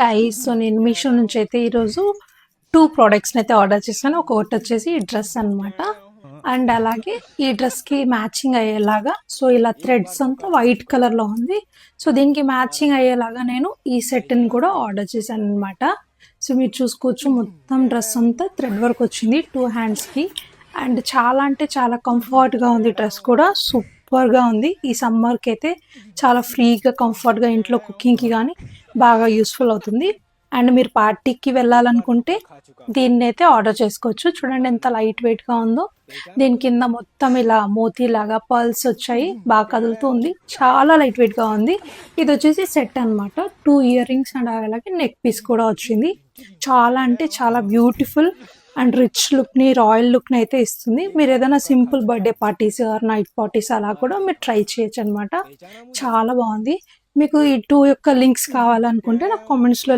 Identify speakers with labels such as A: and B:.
A: Guys so నేను మీషో నుంచి అయితే ఈరోజు 2 ప్రొడక్ట్స్‌ని అయితే ఆర్డర్ చేశాను. ఒకటి వచ్చేసి ఈ డ్రెస్ అన్నమాట. అండ్ అలాగే ఈ డ్రెస్‌కి మ్యాచింగ్ అయ్యేలాగా సో ఇలా థ్రెడ్స్ అంతా వైట్ కలర్‌లో ఉంది. సో దీనికి మ్యాచింగ్ అయ్యేలాగా నేను ఈ సెట్‌ని కూడా ఆర్డర్ చేశానన్నమాట. సో మీరు చూసుకోవచ్చు మొత్తం డ్రెస్ అంతా థ్రెడ్ వర్క్ వచ్చింది 2 హ్యాండ్స్‌కి. అండ్ చాలా అంటే చాలా కంఫర్ట్‌గా ఉంది డ్రెస్ కూడా. సూపర్‌గా ఉంది. ఈ సమ్మర్‌కి అయితే చాలా ఫ్రీగా, కంఫర్ట్‌గా ఇంట్లో కుకింగ్‌కి గానీ బాగా యూస్‌ఫుల్ అవుతుంది. అండ్ మీరు పార్టీకి వెళ్ళాలనుకుంటే దీన్నైతే ఆర్డర్ చేసుకోవచ్చు. చూడండి ఎంత లైట్ వెయిట్‌గా ఉందో. దీని కింద మొత్తం ఇలా మోతీలాగా పర్ల్స్ వచ్చాయి. బాగా కదులుతూ ఉంది. చాలా లైట్ వెయిట్‌గా ఉంది. ఇది వచ్చేసి సెట్ అన్నమాట. 2 ఇయర్ రింగ్స్ అండ్ అలాగే నెక్ పీస్ కూడా వచ్చింది. చాలా అంటే చాలా బ్యూటిఫుల్ అండ్ రిచ్ లుక్‌ని, రాయల్ లుక్‌ని అయితే ఇస్తుంది. మీరు ఏదైనా simple birthday parties or night parties అలా కూడా మీరు ట్రై చేయొచ్చనమాట. చాలా బాగుంది. మీకు ఈ 2 యొక్క లింక్స్ కావాలనుకుంటే నాకు కామెంట్స్‌లో